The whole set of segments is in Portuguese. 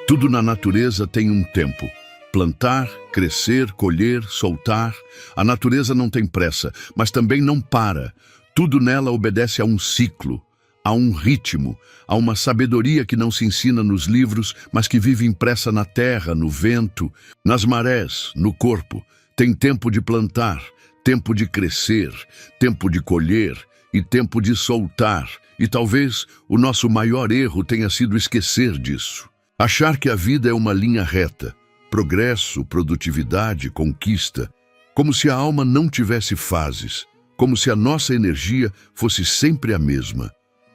Tudo na natureza tem um tempo. Plantar, crescer, colher, soltar. A natureza não tem pressa, mas também não para. Tudo nela obedece a um ciclo, a um ritmo, a uma sabedoria que não se ensina nos livros, mas que vive impressa na terra, no vento, nas marés, no corpo. Tem tempo de plantar, tempo de crescer, tempo de colher e tempo de soltar. E talvez o nosso maior erro tenha sido esquecer disso. Achar que a vida é uma linha reta, progresso, produtividade, conquista, como se a alma não tivesse fases, como se a nossa energia fosse sempre a mesma,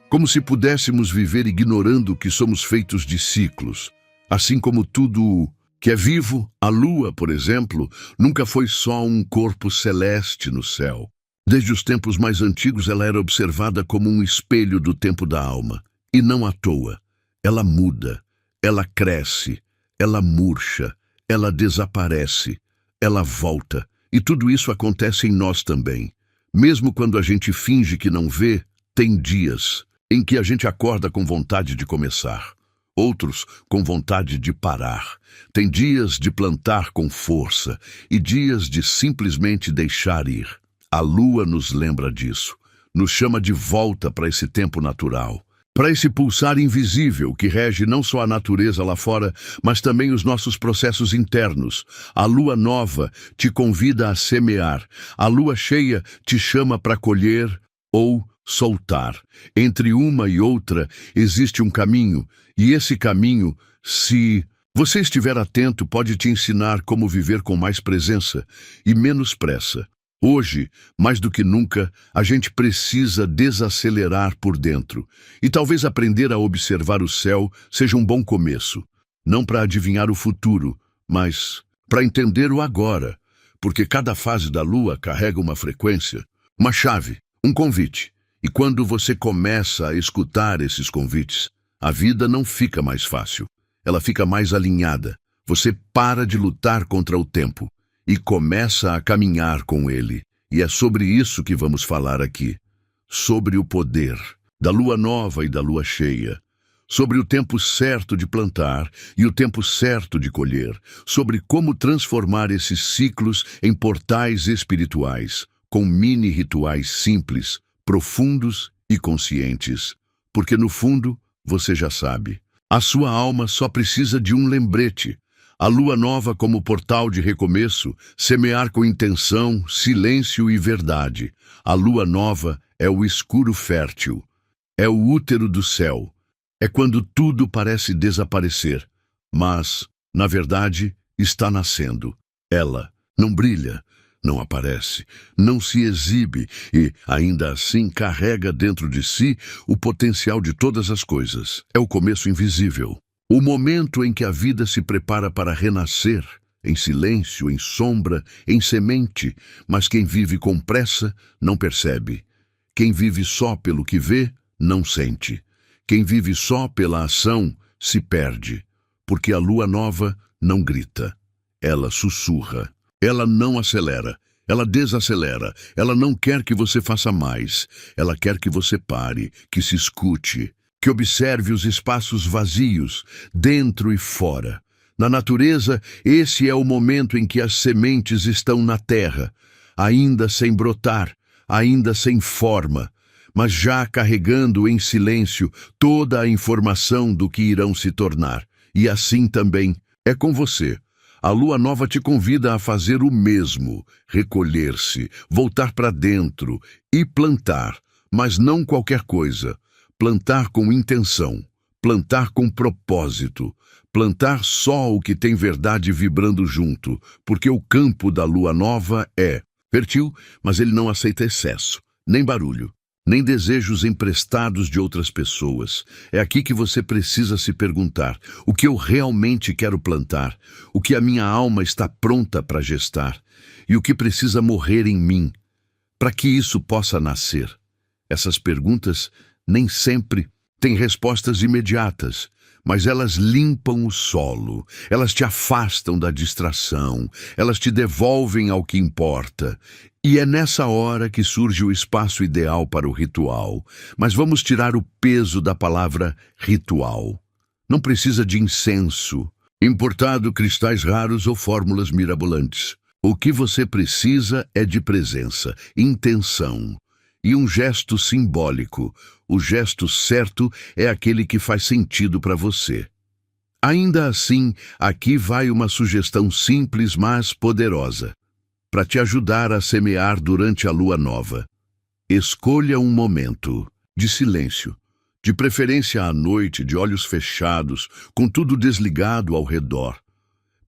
como se pudéssemos viver ignorando que somos feitos de ciclos, assim como tudo que é vivo. A lua, por exemplo, nunca foi só um corpo celeste no céu. Desde os tempos mais antigos ela era observada como um espelho do tempo da alma, e não à toa. Ela muda. Ela cresce, ela murcha, ela desaparece, ela volta. E tudo isso acontece em nós também. Mesmo quando a gente finge que não vê, tem dias em que a gente acorda com vontade de começar, outros com vontade de parar. Tem dias de plantar com força e dias de simplesmente deixar ir. A lua nos lembra disso, nos chama de volta para esse tempo natural. Para esse pulsar invisível que rege não só a natureza lá fora, mas também os nossos processos internos. A lua nova te convida a semear. A lua cheia te chama para colher ou soltar. Entre uma e outra existe um caminho, e esse caminho, se você estiver atento, pode te ensinar como viver com mais presença e menos pressa. Hoje, mais do que nunca, a gente precisa desacelerar por dentro. E talvez aprender a observar o céu seja um bom começo. Não para adivinhar o futuro, mas para entender o agora. Porque cada fase da lua carrega uma frequência, uma chave, um convite. E quando você começa a escutar esses convites, a vida não fica mais fácil. Ela fica mais alinhada. Você para de lutar contra o tempo e começa a caminhar com ele. E é sobre isso que vamos falar aqui. Sobre o poder da lua nova e da lua cheia. Sobre o tempo certo de plantar e o tempo certo de colher. Sobre como transformar esses ciclos em portais espirituais, com mini rituais simples, profundos e conscientes. Porque no fundo, você já sabe, a sua alma só precisa de um lembrete. A lua nova como portal de recomeço, semear com intenção, silêncio e verdade. A lua nova é o escuro fértil, é o útero do céu. É quando tudo parece desaparecer, mas, na verdade, está nascendo. Ela não brilha, não aparece, não se exibe e, ainda assim, carrega dentro de si o potencial de todas as coisas. É o começo invisível. O momento em que a vida se prepara para renascer, em silêncio, em sombra, em semente, mas quem vive com pressa não percebe. Quem vive só pelo que vê, não sente. Quem vive só pela ação, se perde. Porque a lua nova não grita, ela sussurra. Ela não acelera, ela desacelera. Ela não quer que você faça mais. Ela quer que você pare, que se escute, que observe os espaços vazios, dentro e fora. Na natureza, esse é o momento em que as sementes estão na terra, ainda sem brotar, ainda sem forma, mas já carregando em silêncio toda a informação do que irão se tornar. E assim também é com você. A lua nova te convida a fazer o mesmo, recolher-se, voltar para dentro e plantar, mas não qualquer coisa. Plantar com intenção, plantar com propósito, plantar só o que tem verdade vibrando junto, porque o campo da lua nova é fértil, mas ele não aceita excesso, nem barulho, nem desejos emprestados de outras pessoas. É aqui que você precisa se perguntar: o que eu realmente quero plantar? O que a minha alma está pronta para gestar? E o que precisa morrer em mim para que isso possa nascer? Essas perguntas nem sempre têm respostas imediatas, mas elas limpam o solo, elas te afastam da distração, elas te devolvem ao que importa. E é nessa hora que surge o espaço ideal para o ritual. Mas vamos tirar o peso da palavra ritual. Não precisa de incenso, importado, cristais raros ou fórmulas mirabolantes. O que você precisa é de presença, intenção e um gesto simbólico. O gesto certo é aquele que faz sentido para você. Ainda assim, aqui vai uma sugestão simples, mas poderosa, para te ajudar a semear durante a lua nova. Escolha um momento de silêncio, de preferência à noite, de olhos fechados, com tudo desligado ao redor.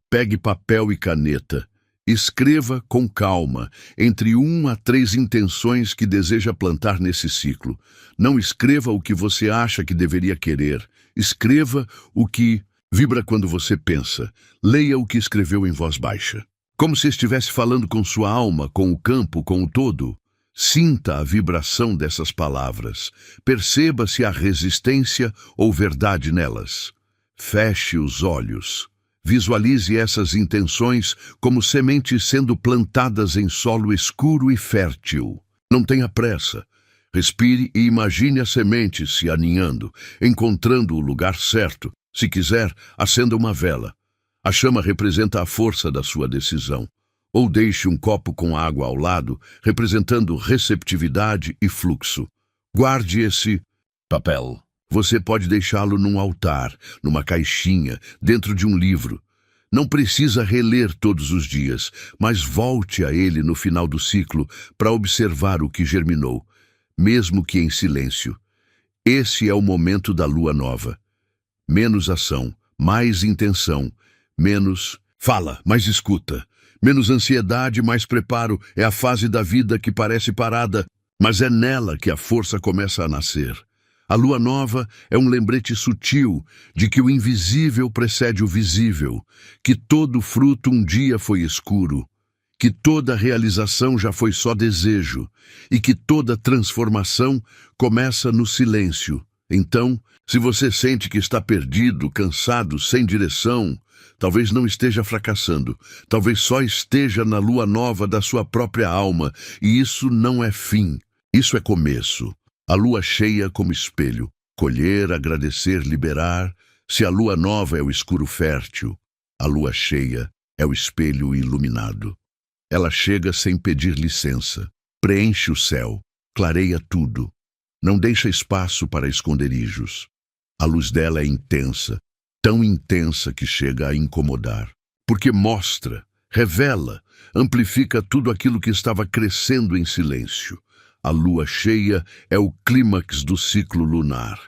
Pegue papel e caneta. Escreva com calma, entre 1 a 3 intenções que deseja plantar nesse ciclo. Não escreva o que você acha que deveria querer. Escreva o que vibra quando você pensa. Leia o que escreveu em voz baixa, como se estivesse falando com sua alma, com o campo, com o todo. Sinta a vibração dessas palavras. Perceba se há resistência ou verdade nelas. Feche os olhos. Visualize essas intenções como sementes sendo plantadas em solo escuro e fértil. Não tenha pressa. Respire e imagine as sementes se aninhando, encontrando o lugar certo. Se quiser, acenda uma vela. A chama representa a força da sua decisão. Ou deixe um copo com água ao lado, representando receptividade e fluxo. Guarde esse papel. Você pode deixá-lo num altar, numa caixinha, dentro de um livro. Não precisa reler todos os dias, mas volte a ele no final do ciclo para observar o que germinou, mesmo que em silêncio. Esse é o momento da lua nova. Menos ação, mais intenção, menos fala, mais escuta. Menos ansiedade, mais preparo. É a fase da vida que parece parada, mas é nela que a força começa a nascer. A lua nova é um lembrete sutil de que o invisível precede o visível, que todo fruto um dia foi escuro, que toda realização já foi só desejo e que toda transformação começa no silêncio. Então, se você sente que está perdido, cansado, sem direção, talvez não esteja fracassando, talvez só esteja na lua nova da sua própria alma, e isso não é fim, isso é começo. A lua cheia como espelho, colher, agradecer, liberar. Se a lua nova é o escuro fértil, a lua cheia é o espelho iluminado. Ela chega sem pedir licença, preenche o céu, clareia tudo, não deixa espaço para esconderijos. A luz dela é intensa, tão intensa que chega a incomodar, porque mostra, revela, amplifica tudo aquilo que estava crescendo em silêncio. A lua cheia é o clímax do ciclo lunar,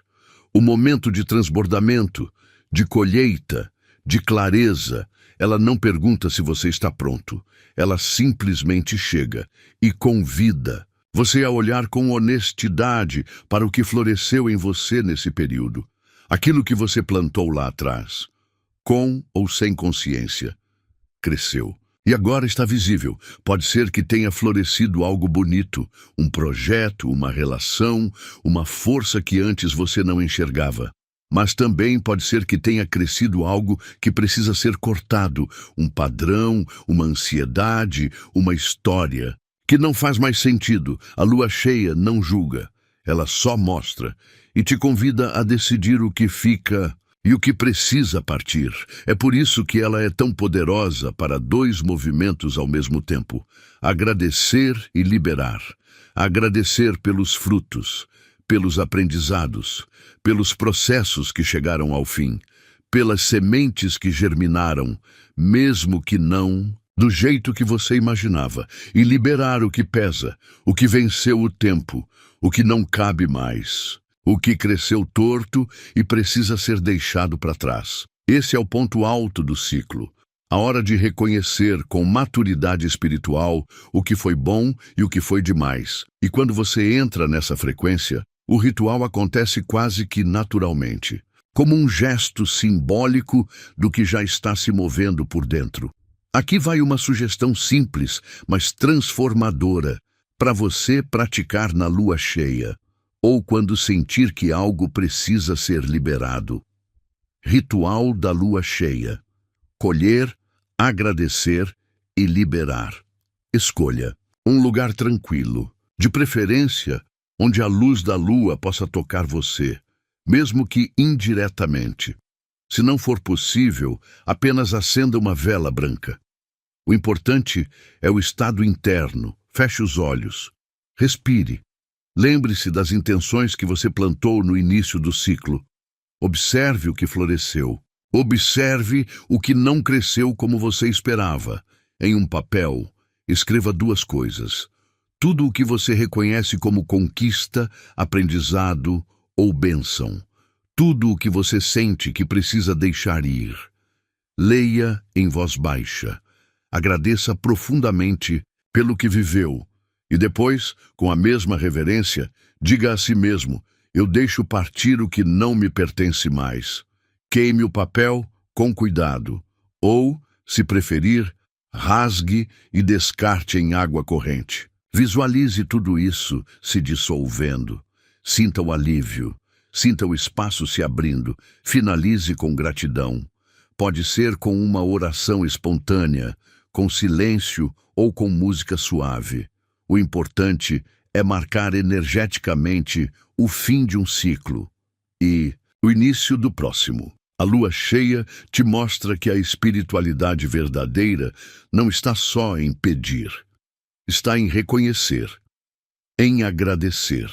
o momento de transbordamento, de colheita, de clareza. Ela não pergunta se você está pronto, ela simplesmente chega e convida você a olhar com honestidade para o que floresceu em você nesse período, aquilo que você plantou lá atrás, com ou sem consciência, cresceu. E agora está visível. Pode ser que tenha florescido algo bonito, um projeto, uma relação, uma força que antes você não enxergava. Mas também pode ser que tenha crescido algo que precisa ser cortado, um padrão, uma ansiedade, uma história, que não faz mais sentido. A lua cheia não julga, ela só mostra e te convida a decidir o que fica e o que precisa partir. É por isso que ela é tão poderosa para 2 movimentos ao mesmo tempo: agradecer e liberar. Agradecer pelos frutos, pelos aprendizados, pelos processos que chegaram ao fim, pelas sementes que germinaram, mesmo que não do jeito que você imaginava, e liberar o que pesa, o que venceu o tempo, o que não cabe mais, o que cresceu torto e precisa ser deixado para trás. Esse é o ponto alto do ciclo, a hora de reconhecer com maturidade espiritual o que foi bom e o que foi demais. E quando você entra nessa frequência, o ritual acontece quase que naturalmente, como um gesto simbólico do que já está se movendo por dentro. Aqui vai uma sugestão simples, mas transformadora, para você praticar na lua cheia, ou quando sentir que algo precisa ser liberado. Ritual da lua cheia. Colher, agradecer e liberar. Escolha um lugar tranquilo, de preferência onde a luz da lua possa tocar você, mesmo que indiretamente. Se não for possível, apenas acenda uma vela branca. O importante é o estado interno. Feche os olhos. Respire. Lembre-se das intenções que você plantou no início do ciclo. Observe o que floresceu. Observe o que não cresceu como você esperava. Em um papel, escreva 2 coisas. Tudo o que você reconhece como conquista, aprendizado ou bênção. Tudo o que você sente que precisa deixar ir. Leia em voz baixa. Agradeça profundamente pelo que viveu. E depois, com a mesma reverência, diga a si mesmo: eu deixo partir o que não me pertence mais. Queime o papel com cuidado. Ou, se preferir, rasgue e descarte em água corrente. Visualize tudo isso se dissolvendo. Sinta o alívio. Sinta o espaço se abrindo. Finalize com gratidão. Pode ser com uma oração espontânea, com silêncio ou com música suave. O importante é marcar energeticamente o fim de um ciclo e o início do próximo. A lua cheia te mostra que a espiritualidade verdadeira não está só em pedir, está em reconhecer, em agradecer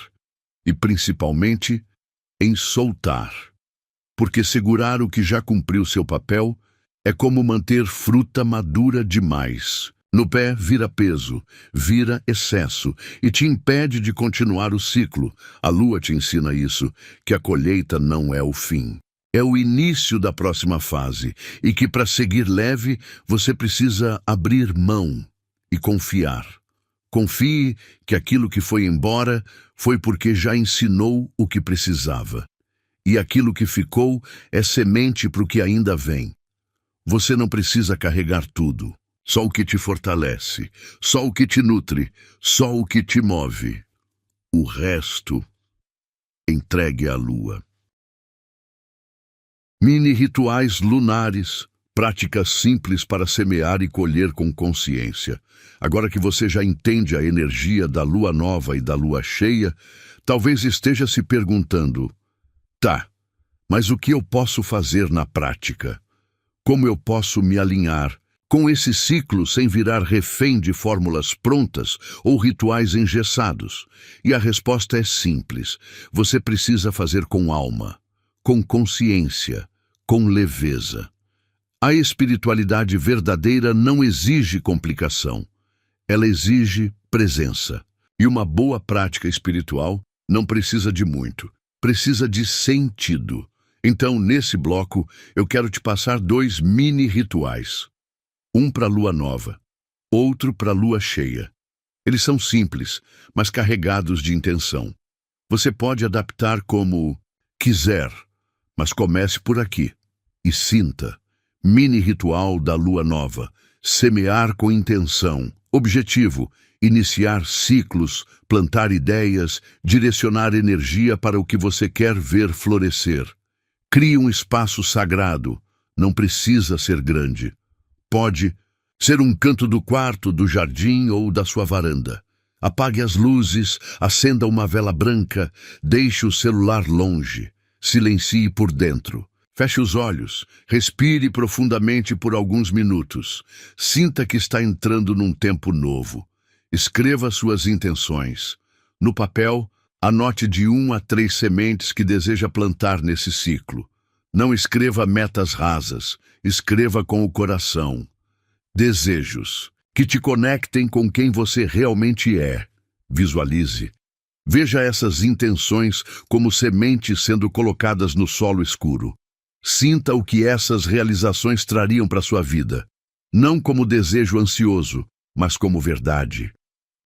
e, principalmente, em soltar. Porque segurar o que já cumpriu seu papel é como manter fruta madura demais. No pé vira peso, vira excesso e te impede de continuar o ciclo. A lua te ensina isso, que a colheita não é o fim. É o início da próxima fase e que para seguir leve você precisa abrir mão e confiar. Confie que aquilo que foi embora foi porque já ensinou o que precisava. E aquilo que ficou é semente para o que ainda vem. Você não precisa carregar tudo. Só o que te fortalece, só o que te nutre, só o que te move. O resto, entregue à lua. Mini rituais lunares, práticas simples para semear e colher com consciência. Agora que você já entende a energia da lua nova e da lua cheia, talvez esteja se perguntando: tá, mas o que eu posso fazer na prática? Como eu posso me alinhar com esse ciclo sem virar refém de fórmulas prontas ou rituais engessados? E a resposta é simples. Você precisa fazer com alma, com consciência, com leveza. A espiritualidade verdadeira não exige complicação. Ela exige presença. E uma boa prática espiritual não precisa de muito. Precisa de sentido. Então, nesse bloco, eu quero te passar 2 mini rituais. Um para a lua nova, outro para a lua cheia. Eles são simples, mas carregados de intenção. Você pode adaptar como quiser, mas comece por aqui e sinta. Mini ritual da lua nova. Semear com intenção. Objetivo: iniciar ciclos, plantar ideias, direcionar energia para o que você quer ver florescer. Crie um espaço sagrado. Não precisa ser grande. Pode ser um canto do quarto, do jardim ou da sua varanda. Apague as luzes, acenda uma vela branca, deixe o celular longe, silencie por dentro. Feche os olhos, respire profundamente por alguns minutos. Sinta que está entrando num tempo novo. Escreva suas intenções. No papel, anote de 1 a 3 sementes que deseja plantar nesse ciclo. Não escreva metas rasas, escreva com o coração. Desejos que te conectem com quem você realmente é. Visualize. Veja essas intenções como sementes sendo colocadas no solo escuro. Sinta o que essas realizações trariam para sua vida. Não como desejo ansioso, mas como verdade.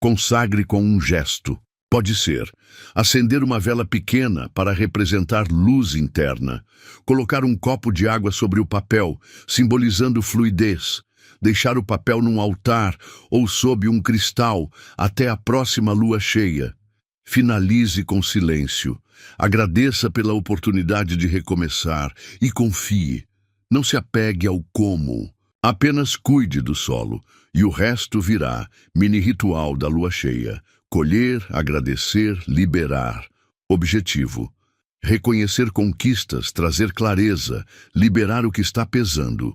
Consagre com um gesto. Pode ser acender uma vela pequena para representar luz interna, colocar um copo de água sobre o papel, simbolizando fluidez, deixar o papel num altar ou sob um cristal até a próxima lua cheia. Finalize com silêncio. Agradeça pela oportunidade de recomeçar e confie. Não se apegue ao como. Apenas cuide do solo e o resto virá. Mini ritual da lua cheia. Colher, agradecer, liberar. Objetivo: reconhecer conquistas, trazer clareza, liberar o que está pesando.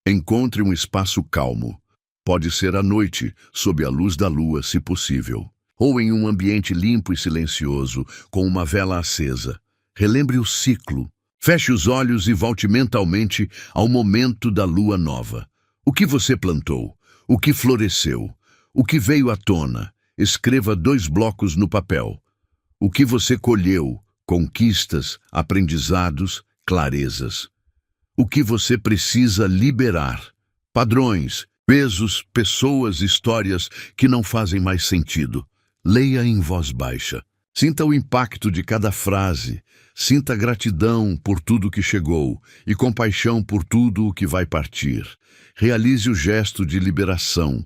Encontre um espaço calmo. Pode ser à noite, sob a luz da lua, se possível, ou em um ambiente limpo e silencioso, com uma vela acesa. Relembre o ciclo. Feche os olhos e volte mentalmente ao momento da lua nova. O que você plantou? O que floresceu? O que veio à tona? Escreva 2 blocos no papel. O que você colheu? Conquistas, aprendizados, clarezas. O que você precisa liberar? Padrões, pesos, pessoas, histórias que não fazem mais sentido. Leia em voz baixa. Sinta o impacto de cada frase. Sinta gratidão por tudo que chegou e compaixão por tudo o que vai partir. Realize o gesto de liberação.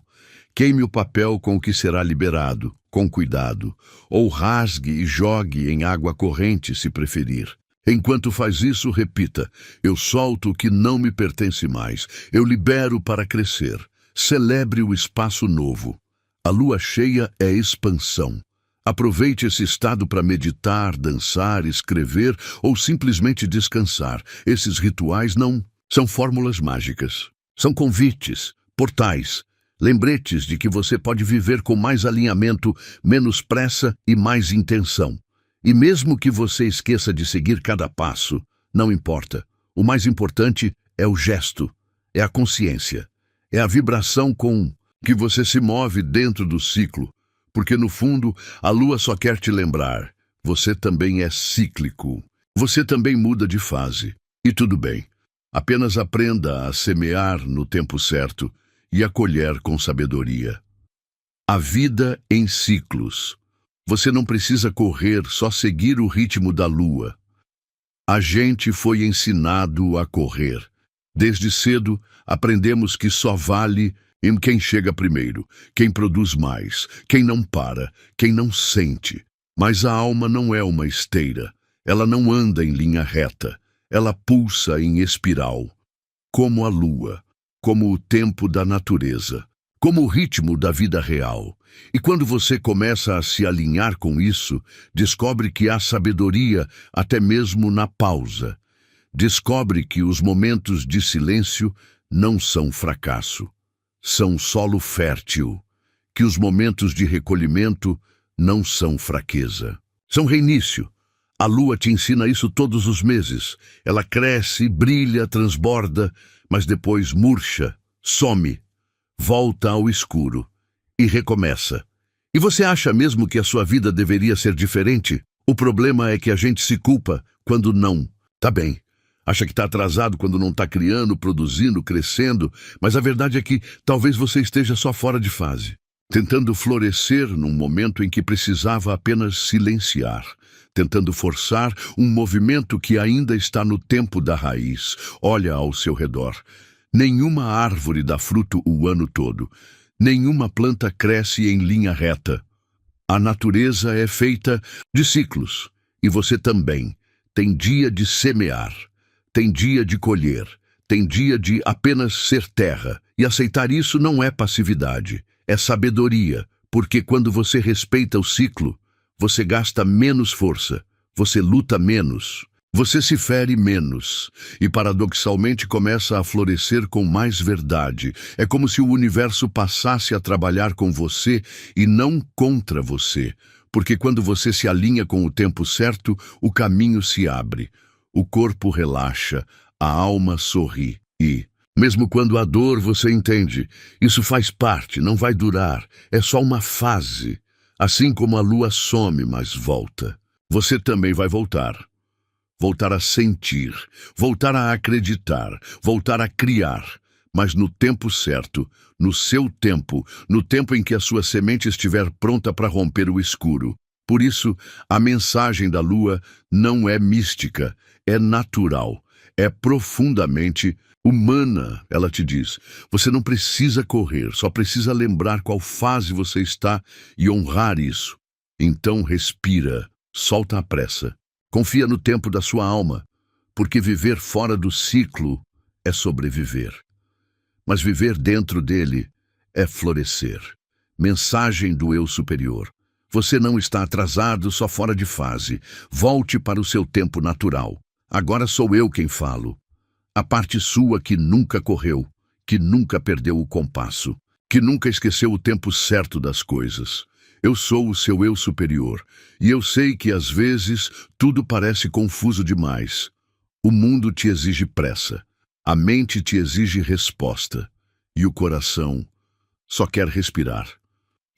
Queime o papel com o que será liberado, com cuidado, ou rasgue e jogue em água corrente, se preferir. Enquanto faz isso, repita: eu solto o que não me pertence mais, eu libero para crescer. Celebre o espaço novo. A lua cheia é expansão. Aproveite esse estado para meditar, dançar, escrever ou simplesmente descansar. Esses rituais não são fórmulas mágicas. São convites, portais, lembretes de que você pode viver com mais alinhamento, menos pressa e mais intenção. E mesmo que você esqueça de seguir cada passo, não importa. O mais importante é o gesto, é a consciência, é a vibração com que você se move dentro do ciclo, porque no fundo a lua só quer te lembrar: você também é cíclico, você também muda de fase. E tudo bem, apenas aprenda a semear no tempo certo e a colher com sabedoria. A vida em ciclos. Você não precisa correr, só seguir o ritmo da lua. A gente foi ensinado a correr. Desde cedo, aprendemos que só vale em quem chega primeiro, quem produz mais, quem não para, quem não sente. Mas a alma não é uma esteira. Ela não anda em linha reta. Ela pulsa em espiral. Como a lua, como o tempo da natureza, como o ritmo da vida real. E quando você começa a se alinhar com isso, descobre que há sabedoria até mesmo na pausa. Descobre que os momentos de silêncio não são fracasso, são solo fértil. Que os momentos de recolhimento não são fraqueza, são reinício. A lua te ensina isso todos os meses. Ela cresce, brilha, transborda, mas depois murcha, some, volta ao escuro e recomeça. E você acha mesmo que a sua vida deveria ser diferente? O problema é que a gente se culpa quando não. Tá bem. Acha que está atrasado quando não está criando, produzindo, crescendo, mas a verdade é que talvez você esteja só fora de fase, tentando florescer num momento em que precisava apenas silenciar, tentando forçar um movimento que ainda está no tempo da raiz. Olha ao seu redor. Nenhuma árvore dá fruto o ano todo. Nenhuma planta cresce em linha reta. A natureza é feita de ciclos. E você também. Tem dia de semear. Tem dia de colher. Tem dia de apenas ser terra. E aceitar isso não é passividade. É sabedoria. Porque quando você respeita o ciclo, você gasta menos força. Você luta menos. Você se fere menos e, paradoxalmente, começa a florescer com mais verdade. É como se o universo passasse a trabalhar com você e não contra você, porque quando você se alinha com o tempo certo, o caminho se abre, o corpo relaxa, a alma sorri e, mesmo quando há dor, você entende, isso faz parte, não vai durar, é só uma fase. Assim como a lua some, mas volta, você também vai voltar. Voltar a sentir, voltar a acreditar, voltar a criar, mas no tempo certo, no seu tempo, no tempo em que a sua semente estiver pronta para romper o escuro. Por isso, a mensagem da lua não é mística, é natural, é profundamente humana. Ela te diz: você não precisa correr, só precisa lembrar qual fase você está e honrar isso. Então respira, solta a pressa. Confia no tempo da sua alma, porque viver fora do ciclo é sobreviver. Mas viver dentro dele é florescer. Mensagem do eu superior. Você não está atrasado, só fora de fase. Volte para o seu tempo natural. Agora sou eu quem falo. A parte sua que nunca correu, que nunca perdeu o compasso, que nunca esqueceu o tempo certo das coisas. Eu sou o seu eu superior, e eu sei que às vezes tudo parece confuso demais. O mundo te exige pressa, a mente te exige resposta, e o coração só quer respirar.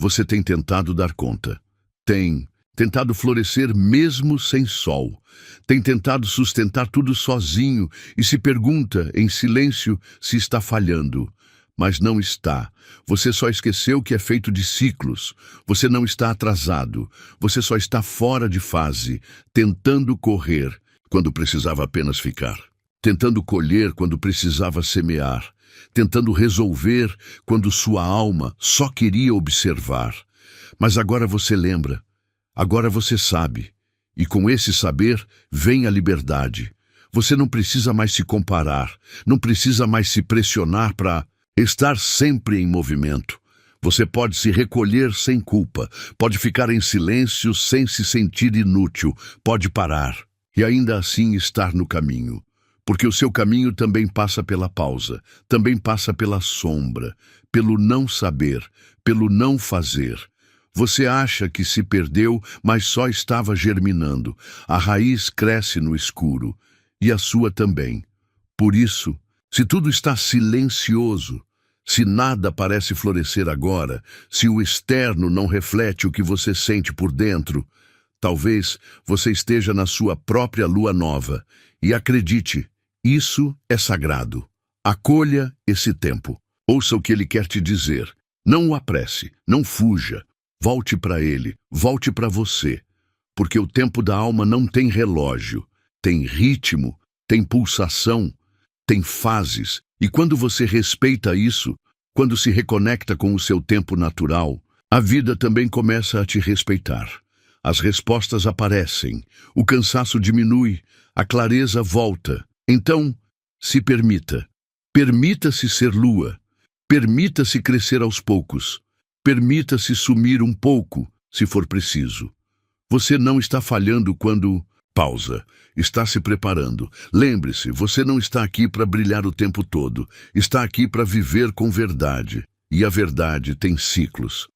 Você tem tentado dar conta. Tem tentado florescer mesmo sem sol. Tem tentado sustentar tudo sozinho e se pergunta, em silêncio, se está falhando. Mas não está. Você só esqueceu que é feito de ciclos. Você não está atrasado. Você só está fora de fase, tentando correr quando precisava apenas ficar. Tentando colher quando precisava semear. Tentando resolver quando sua alma só queria observar. Mas agora você lembra. Agora você sabe. E com esse saber vem a liberdade. Você não precisa mais se comparar. Não precisa mais se pressionar para estar sempre em movimento. Você pode se recolher sem culpa, pode ficar em silêncio sem se sentir inútil, pode parar e ainda assim estar no caminho. Porque o seu caminho também passa pela pausa, também passa pela sombra, pelo não saber, pelo não fazer. Você acha que se perdeu, mas só estava germinando. A raiz cresce no escuro, e a sua também. Por isso, se tudo está silencioso, se nada parece florescer agora, se o externo não reflete o que você sente por dentro, talvez você esteja na sua própria lua nova. E acredite, isso é sagrado. Acolha esse tempo. Ouça o que ele quer te dizer. Não o apresse, não fuja. Volte para ele, volte para você. Porque o tempo da alma não tem relógio, tem ritmo, tem pulsação, tem fases, e quando você respeita isso, quando se reconecta com o seu tempo natural, a vida também começa a te respeitar. As respostas aparecem, o cansaço diminui, a clareza volta. Então, se permita. Permita-se ser lua. Permita-se crescer aos poucos. Permita-se sumir um pouco, se for preciso. Você não está falhando quando... Pausa. Está se preparando. Lembre-se, você não está aqui para brilhar o tempo todo. Está aqui para viver com verdade. E a verdade tem ciclos.